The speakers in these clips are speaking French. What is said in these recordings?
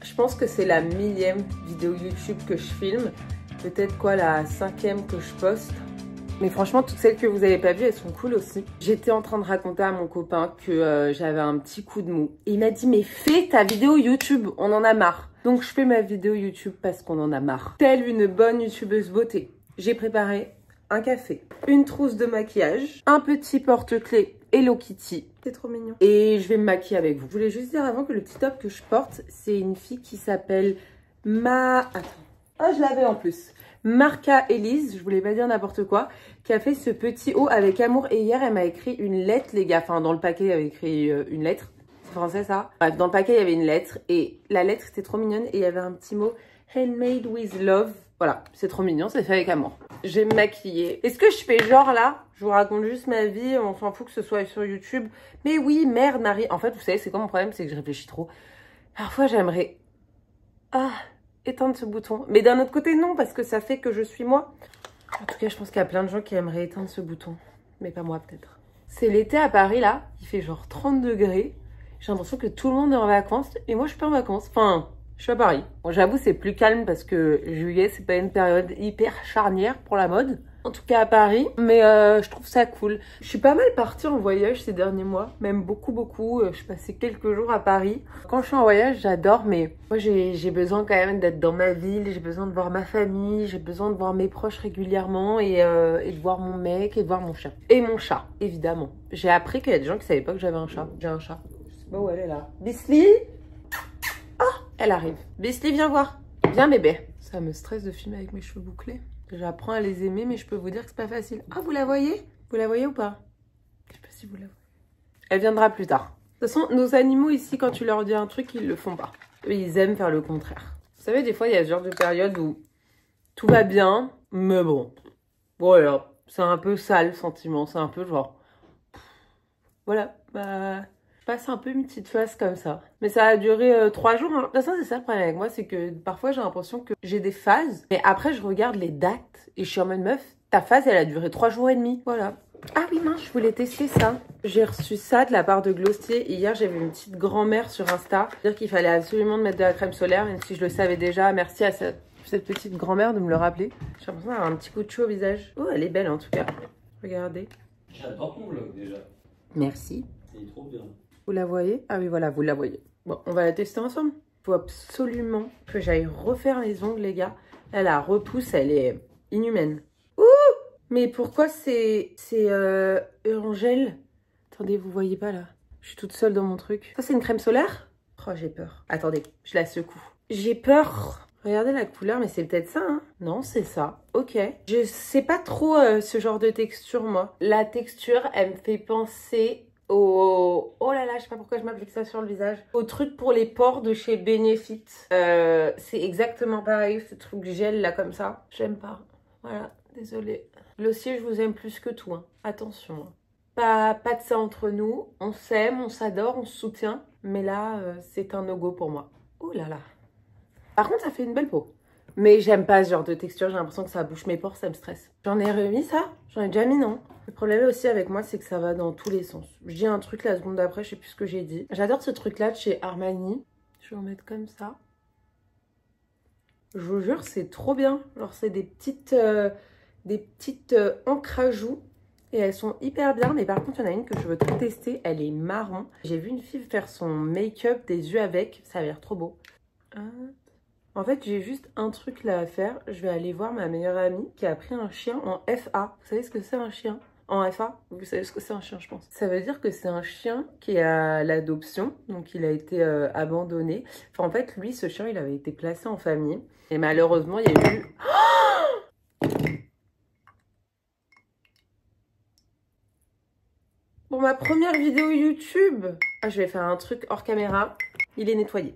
Je pense que c'est la 1000e vidéo YouTube que je filme. Peut-être quoi, la 5e que je poste. Mais franchement, toutes celles que vous n'avez pas vues, elles sont cool aussi. J'étais en train de raconter à mon copain que j'avais un petit coup de mou. Et il m'a dit, mais fais ta vidéo YouTube, on en a marre. Donc je fais ma vidéo YouTube parce qu'on en a marre. Telle une bonne youtubeuse beauté, j'ai préparé un café, une trousse de maquillage, un petit porte-clés Hello Kitty. C'est trop mignon. Et je vais me maquiller avec vous. Je voulais juste dire avant que le petit top que je porte, c'est une fille qui s'appelle Attends. Ah, je l'avais en plus. Marca Elise, je voulais pas dire n'importe quoi, qui a fait ce petit haut avec amour. Et hier, elle m'a écrit une lettre, les gars. Enfin, dans le paquet, il y avait écrit une lettre. C'est français, ça? Bref, dans le paquet, il y avait une lettre. Et la lettre, c'était trop mignonne. Et il y avait un petit mot, handmade with love. Voilà, c'est trop mignon, c'est fait avec amour. Je vais me maquiller. Est-ce que je fais genre là, je vous raconte juste ma vie, on s'en fout que ce soit sur YouTube. Mais oui, merde, Marie. En fait, vous savez, c'est quoi mon problème? C'est que je réfléchis trop. Parfois, j'aimerais... éteindre ce bouton. Mais d'un autre côté, non, parce que ça fait que je suis moi. En tout cas, je pense qu'il y a plein de gens qui aimeraient éteindre ce bouton. Mais pas moi, peut-être. C'est l'été à Paris, là. Il fait genre 30 degrés. J'ai l'impression que tout le monde est en vacances. Et moi, je suis pas en vacances. Enfin, je suis à Paris. Bon, j'avoue, c'est plus calme parce que juillet, c'est pas une période hyper charnière pour la mode. En tout cas à Paris, mais je trouve ça cool. Je suis pas mal partie en voyage ces derniers mois, même beaucoup. Je passais quelques jours à Paris. Quand je suis en voyage, j'adore, mais moi j'ai besoin quand même d'être dans ma ville, j'ai besoin de voir ma famille, j'ai besoin de voir mes proches régulièrement et de voir mon mec et de voir mon chien. Et mon chat, évidemment. J'ai appris qu'il y a des gens qui savaient pas que j'avais un chat. J'ai un chat. Je sais pas où elle est là. Bisley? Ah, elle arrive. Bisley, viens voir. Viens bébé. Ça me stresse de filmer avec mes cheveux bouclés. J'apprends à les aimer, mais je peux vous dire que c'est pas facile. Ah, vous la voyez? Vous la voyez ou pas? Je sais pas si vous la voyez. Elle viendra plus tard. De toute façon, nos animaux ici, quand tu leur dis un truc, ils le font pas. Eux, ils aiment faire le contraire. Vous savez, des fois, il y a ce genre de période où tout va bien, mais bon. Voilà, c'est un peu sale le sentiment. C'est un peu genre... Voilà, bah... Je passe un peu une petite phase comme ça. Mais ça a duré 3 jours. Hein. De toute façon, c'est ça le problème avec moi, c'est que parfois j'ai l'impression que j'ai des phases. Mais après, je regarde les dates et je suis en mode meuf, ta phase, elle a duré 3 jours et demi. Voilà. Ah oui, mince, je voulais tester ça. J'ai reçu ça de la part de Glossier. Hier, j'avais une petite grand-mère sur Insta. Dire qu'il fallait absolument mettre de la crème solaire, même si je le savais déjà. Merci à cette petite grand-mère de me le rappeler. J'ai l'impression d'avoir un petit coup de chaud au visage. Oh, elle est belle en tout cas. Regardez. J'adore ton vlog déjà. Merci. C'est trop bien. Vous la voyez? Ah oui, voilà, vous la voyez. Bon, on va la tester ensemble. Il faut absolument que j'aille refaire les ongles, les gars. Là, la repousse, elle est inhumaine. Ouh! Mais pourquoi c'est en gel? Attendez, vous voyez pas là? Je suis toute seule dans mon truc. Ça, c'est une crème solaire? Oh, j'ai peur. Attendez, je la secoue. J'ai peur. Regardez la couleur, mais c'est peut-être ça, hein? Non, c'est ça. Ok. Je sais pas trop ce genre de texture, moi. La texture, elle me fait penser... Oh là là, je sais pas pourquoi je m'applique ça sur le visage. Au truc pour les pores de chez Benefit. C'est exactement pareil, ce truc gel là comme ça. J'aime pas. Voilà, désolée. Glossier, je vous aime plus que tout. Hein. Attention. Pas de ça entre nous. On s'aime, on s'adore, on se soutient. Mais là, c'est un no-go pour moi. Oh là là. Par contre, ça fait une belle peau. Mais j'aime pas ce genre de texture, j'ai l'impression que ça bouche mes pores, ça me stresse. J'en ai remis ça? J'en ai déjà mis, non? Le problème aussi avec moi, c'est que ça va dans tous les sens. Je dis un truc la seconde d'après, je sais plus ce que j'ai dit. J'adore ce truc-là de chez Armani. Je vais en mettre comme ça. Je vous jure, c'est trop bien. Genre, c'est des petites encres à joues. Et elles sont hyper bien. Mais par contre, il y en a une que je veux trop tester. Elle est marron. J'ai vu une fille faire son make-up des yeux avec. Ça a l'air trop beau. En fait, j'ai juste un truc là à faire. Je vais aller voir ma meilleure amie qui a pris un chien en FA. Vous savez ce que c'est un chien en FA? Vous savez ce que c'est un chien, je pense. Ça veut dire que c'est un chien qui est à l'adoption. Donc, il a été abandonné. Enfin, en fait, lui, ce chien, il avait été placé en famille. Et malheureusement, il y a eu... Pour ma première vidéo YouTube, je vais faire un truc hors caméra. Il est nettoyé.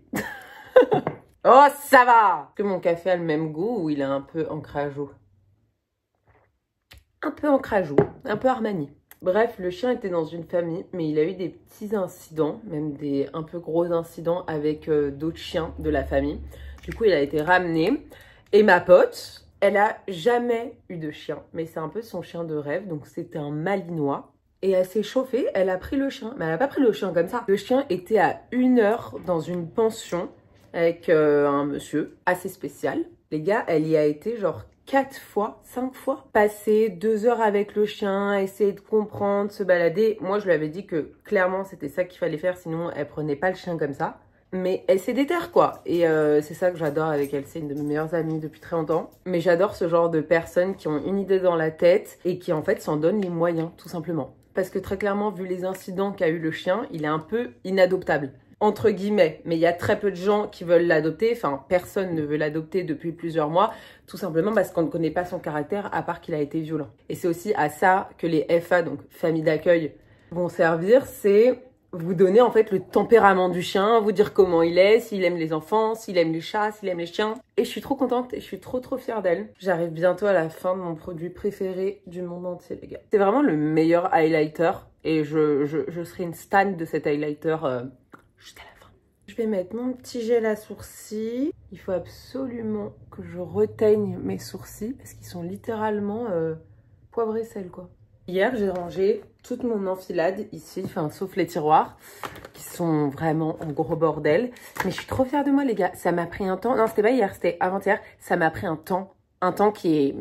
Oh, ça va! Est-ce que mon café a le même goût ou il est un peu encre à joue? Un peu encre à joue, un peu Armani. Bref, le chien était dans une famille, mais il a eu des petits incidents, même des un peu gros incidents avec d'autres chiens de la famille. Du coup, il a été ramené. Et ma pote, elle a jamais eu de chien, mais c'est un peu son chien de rêve, donc c'était un malinois. Et elle s'est chauffée, elle a pris le chien. Mais elle n'a pas pris le chien comme ça. Le chien était à 1 heure dans une pension. avec un monsieur assez spécial. Les gars, elle y a été genre 4 fois, 5 fois. Passer 2 heures avec le chien, essayer de comprendre, se balader. Moi, je lui avais dit que clairement, c'était ça qu'il fallait faire, sinon elle prenait pas le chien comme ça. Mais elle s'est déterre quoi. Et c'est ça que j'adore avec elle. C'est une de mes meilleures amies depuis très longtemps. Mais j'adore ce genre de personnes qui ont une idée dans la tête et qui en fait s'en donnent les moyens, tout simplement. Parce que très clairement, vu les incidents qu'a eu le chien, il est un peu inadoptable. Entre guillemets, mais il y a très peu de gens qui veulent l'adopter, enfin personne ne veut l'adopter depuis plusieurs mois, tout simplement parce qu'on ne connaît pas son caractère à part qu'il a été violent. Et c'est aussi à ça que les FA, donc familles d'accueil, vont servir, c'est vous donner en fait le tempérament du chien, vous dire comment il est, s'il aime les enfants, s'il aime les chats, s'il aime les chiens. Et je suis trop contente et je suis trop fière d'elle. J'arrive bientôt à la fin de mon produit préféré du monde entier les gars. C'est vraiment le meilleur highlighter et je serai une stan de cet highlighter jusqu'à la fin. Je vais mettre mon petit gel à sourcils. Il faut absolument que je reteigne mes sourcils parce qu'ils sont littéralement poivre et sel quoi. Hier, j'ai rangé toute mon enfilade ici, enfin sauf les tiroirs qui sont vraiment en gros bordel. Mais je suis trop fière de moi les gars. Ça m'a pris un temps. Non, c'était pas hier, c'était avant-hier. Ça m'a pris un temps qui est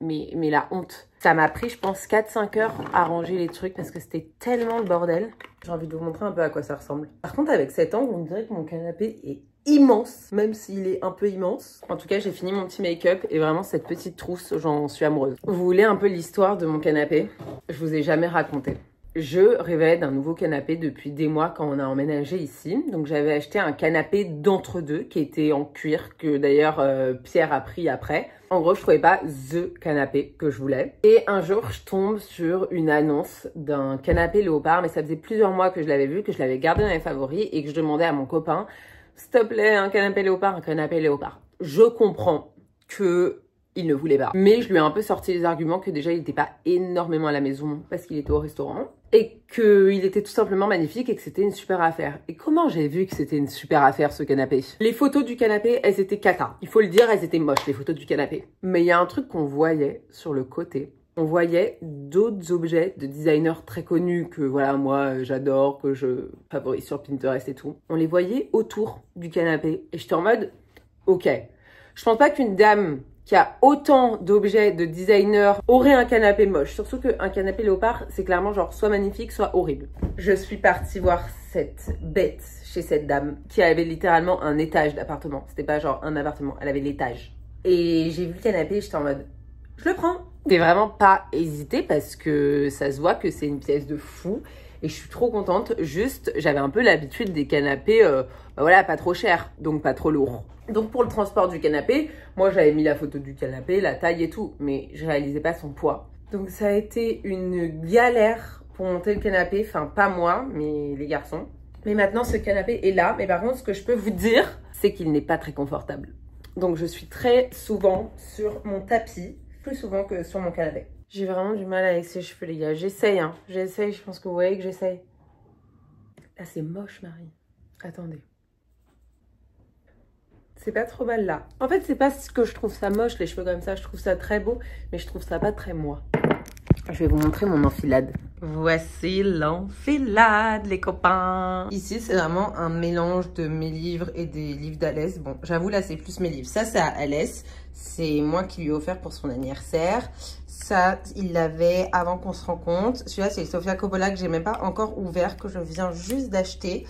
mais la honte. Ça m'a pris, je pense, 4-5 heures à ranger les trucs parce que c'était tellement le bordel. J'ai envie de vous montrer un peu à quoi ça ressemble. Par contre, avec cet angle, on dirait que mon canapé est immense, même s'il est un peu immense. En tout cas, j'ai fini mon petit make-up et vraiment cette petite trousse, j'en suis amoureuse. Vous voulez un peu l'histoire de mon canapé? Je vous ai jamais raconté. Je rêvais d'un nouveau canapé depuis des mois quand on a emménagé ici. Donc j'avais acheté un canapé d'entre-deux qui était en cuir, que d'ailleurs Pierre a pris après. En gros, je trouvais pas THE canapé que je voulais. Et un jour, je tombe sur une annonce d'un canapé léopard, mais ça faisait plusieurs mois que je l'avais vu, que je l'avais gardé dans les favoris et que je demandais à mon copain, s'il te plaît, un canapé léopard, un canapé léopard. Je comprends que il ne voulait pas. Mais je lui ai un peu sorti les arguments que déjà il n'était pas énormément à la maison parce qu'il était au restaurant et qu'il était tout simplement magnifique et que c'était une super affaire. Et comment j'ai vu que c'était une super affaire ce canapé? Les photos du canapé, elles étaient cata. Il faut le dire, elles étaient moches les photos du canapé. Mais il y a un truc qu'on voyait sur le côté. On voyait d'autres objets de designers très connus que voilà moi j'adore, que je favorise sur Pinterest et tout. On les voyait autour du canapé et j'étais en mode ok. Je pense pas qu'une dame qui a autant d'objets de designer aurait un canapé moche. Surtout qu'un canapé léopard, c'est clairement genre soit magnifique, soit horrible. Je suis partie voir cette bête chez cette dame qui avait littéralement un étage d'appartement. C'était pas genre un appartement, elle avait l'étage. Et j'ai vu le canapé, j'étais en mode, je le prends. J'ai vraiment pas hésité parce que ça se voit que c'est une pièce de fou. Et je suis trop contente. Juste, j'avais un peu l'habitude des canapés, voilà, pas trop chers, donc pas trop lourds. Donc pour le transport du canapé, moi j'avais mis la photo du canapé, la taille et tout, mais je réalisais pas son poids. Donc ça a été une galère pour monter le canapé, enfin pas moi, mais les garçons. Mais maintenant ce canapé est là, mais par contre ce que je peux vous dire, c'est qu'il n'est pas très confortable. Donc je suis très souvent sur mon tapis, plus souvent que sur mon canapé. J'ai vraiment du mal avec ces cheveux les gars, j'essaye hein, j'essaye, je pense que vous voyez que j'essaye. Là c'est moche Marie, attendez. C'est pas trop mal là. En fait, c'est pas ce que je trouve ça moche, les cheveux comme ça. Je trouve ça très beau, mais je trouve ça pas très moi. Je vais vous montrer mon enfilade. Voici l'enfilade, les copains. Ici, c'est vraiment un mélange de mes livres et des livres d'Alès. Bon, j'avoue, là, c'est plus mes livres. Ça, c'est à Alès. C'est moi qui lui ai offert pour son anniversaire. Ça, il l'avait avant qu'on se rencontre. Celui-là, c'est Sofia Coppola que j'ai même pas encore ouvert, que je viens juste d'acheter.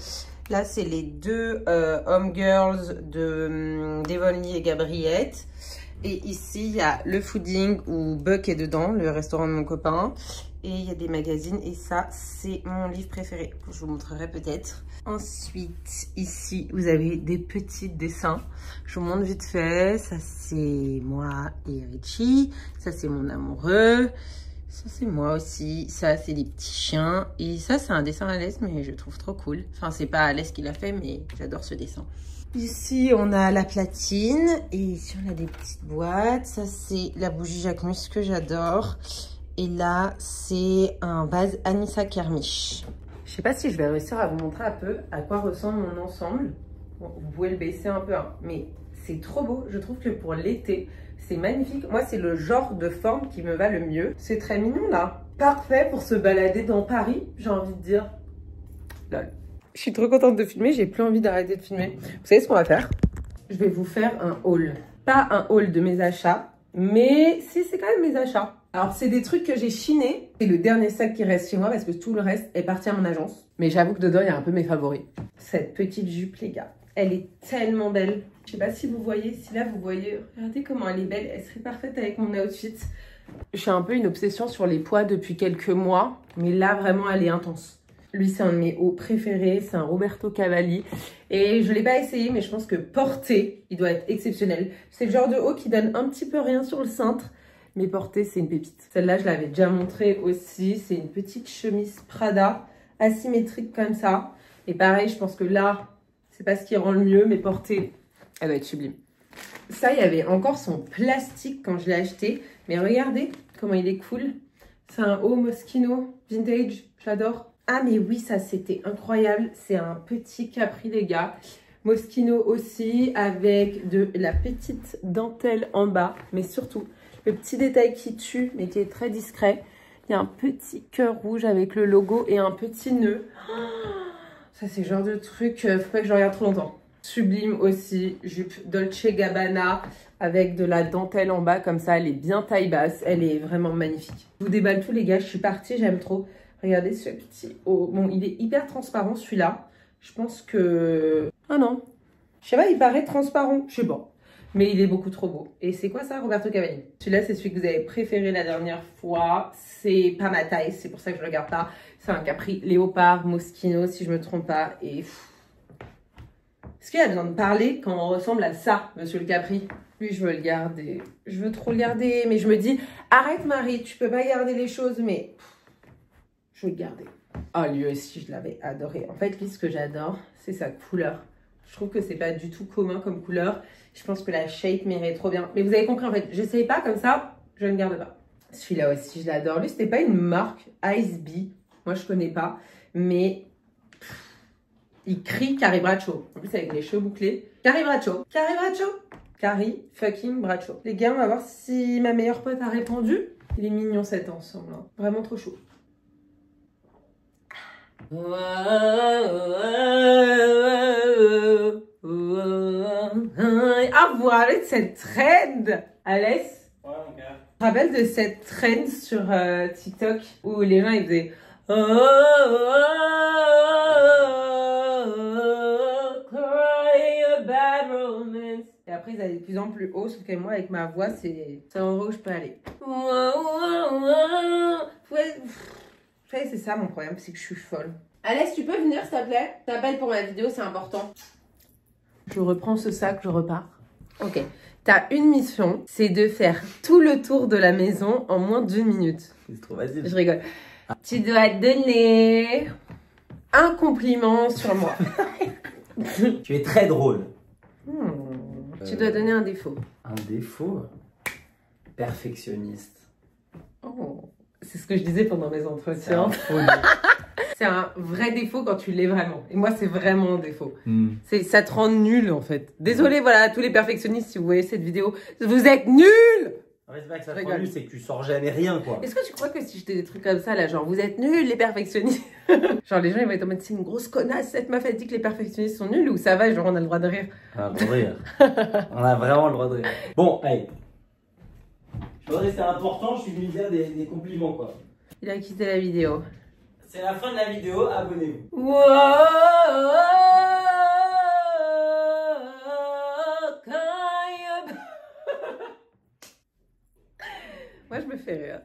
Là, c'est les deux Homegirls de Devonly et Gabriette. Et ici, il y a le Fooding où Buck est dedans, le restaurant de mon copain. Et il y a des magazines. Et ça, c'est mon livre préféré. Je vous montrerai peut-être. Ensuite, ici, vous avez des petits dessins. Je vous montre vite fait. Ça, c'est moi et Richie. Ça, c'est mon amoureux. Ça, c'est moi aussi. Ça, c'est des petits chiens. Et ça, c'est un dessin à Alès, mais je trouve trop cool. Enfin, c'est pas Alès qui l'a fait, mais j'adore ce dessin. Ici, on a la platine. Et ici, on a des petites boîtes. Ça, c'est la bougie Jacquemus que j'adore. Et là, c'est un vase Anissa Kermiche. Je sais pas si je vais réussir à vous montrer un peu à quoi ressemble mon ensemble. Bon, vous pouvez le baisser un peu, hein, mais c'est trop beau. Je trouve que pour l'été, c'est magnifique. Moi, c'est le genre de forme qui me va le mieux. C'est très mignon, là. Parfait pour se balader dans Paris, j'ai envie de dire. Lol. Je suis trop contente de filmer, j'ai plus envie d'arrêter de filmer. Vous savez ce qu'on va faire? Je vais vous faire un haul. Pas un haul de mes achats, mais si, c'est quand même mes achats. Alors, c'est des trucs que j'ai chinés. C'est le dernier sac qui reste chez moi parce que tout le reste est parti à mon agence. Mais j'avoue que dedans, il y a un peu mes favoris. Cette petite jupe, les gars, elle est tellement belle. Je sais pas si vous voyez, si là vous voyez, regardez comment elle est belle. Elle serait parfaite avec mon outfit. Je suis un peu une obsession sur les poids depuis quelques mois, mais là, vraiment, elle est intense. Lui, c'est un de mes hauts préférés, c'est un Roberto Cavalli. Et je ne l'ai pas essayé, mais je pense que porté, il doit être exceptionnel. C'est le genre de haut qui donne un petit peu rien sur le cintre, mais porté, c'est une pépite. Celle-là, je l'avais déjà montrée aussi. C'est une petite chemise Prada, asymétrique comme ça. Et pareil, je pense que là, c'est pas ce qui rend le mieux, mais porté, elle doit être sublime. Ça, il y avait encore son plastique quand je l'ai acheté. Mais regardez comment il est cool. C'est un haut Moschino vintage, j'adore. Ah mais oui, ça c'était incroyable. C'est un petit capri les gars. Moschino aussi avec de la petite dentelle en bas. Mais surtout, le petit détail qui tue mais qui est très discret. Il y a un petit cœur rouge avec le logo et un petit nœud. Ça c'est le genre de truc, faut pas que je regarde trop longtemps. Sublime aussi, jupe Dolce Gabbana avec de la dentelle en bas comme ça. Elle est bien taille basse, elle est vraiment magnifique. Je vous déballe tout les gars, je suis partie, j'aime trop. Regardez ce petit haut. Bon, il est hyper transparent celui-là. Je pense que... Ah non. Je sais pas, il paraît transparent. Je sais pas. Mais il est beaucoup trop beau. Et c'est quoi ça, Roberto Cavalli? Celui-là, c'est celui que vous avez préféré la dernière fois. C'est pas ma taille, c'est pour ça que je le regarde pas. C'est un capri léopard, Moschino, si je me trompe pas. Et... Est-ce qu'il y a besoin de parler quand on ressemble à ça, monsieur le Capri? Lui, je veux le garder. Je veux trop le garder. Mais je me dis, arrête Marie, tu peux pas garder les choses, mais... Je vais le garder. Ah, lui aussi, je l'avais adoré. En fait, lui, ce que j'adore, c'est sa couleur. Je trouve que c'est pas du tout commun comme couleur. Je pense que la shape m'irait trop bien. Mais vous avez compris, en fait, j'essaye pas comme ça, je ne garde pas. Celui-là aussi, je l'adore. Lui, c'était pas une marque, Ice Bee. Moi, je connais pas. Mais il crie Carrie Bradshaw. En plus, avec les cheveux bouclés. Carrie Bradshaw. Carrie Bradshaw. Carrie fucking Bradshaw. Les gars, on va voir si ma meilleure pote a répondu. Il est mignon cet ensemble. Hein. Vraiment trop chaud. Ah, vous vous rappelez de cette trend, Alès? Ouais, mon gars. Tu te rappelles de cette trend sur TikTok où les gens ils faisaient cry a bad romance. Et après ils allaient de plus en plus haut, sauf que moi avec ma voix c'est en haut où je peux aller. Ouais, c'est ça mon problème, c'est que je suis folle. Alès, tu peux venir s'il te plaît? T'appelles pour ma vidéo, c'est important. Je reprends ce sac, je repars. Ok. T'as une mission, c'est de faire tout le tour de la maison en moins de 2 minutes. C'est trop facile. Je rigole. Tu dois donner un compliment sur moi. Tu es très drôle. Tu dois donner un défaut. Un défaut? Perfectionniste. Oh. C'est ce que je disais pendant mes entretiens. C'est un vrai défaut quand tu l'es vraiment. Et moi, c'est vraiment un défaut. Ça te rend nul, en fait. Désolée, voilà, tous les perfectionnistes, si vous voyez cette vidéo, vous êtes nuls! En fait, c'est pas que ça te rend nul, c'est que tu sors jamais rien, quoi. Est-ce que tu crois que si je fais des trucs comme ça, là, genre, vous êtes nuls, les perfectionnistes? Genre, les gens, ils vont être en mode, c'est une grosse connasse, cette meuf a dit que les perfectionnistes sont nuls, ou ça va, genre, on a le droit de rire? On a le droit de rire. On a vraiment le droit de rire. Bon, allez. Je voudrais que c'est important, je suis venu dire des compliments, quoi. Il a quitté la vidéo. C'est la fin de la vidéo, abonnez-vous. Moi, je me fais rire.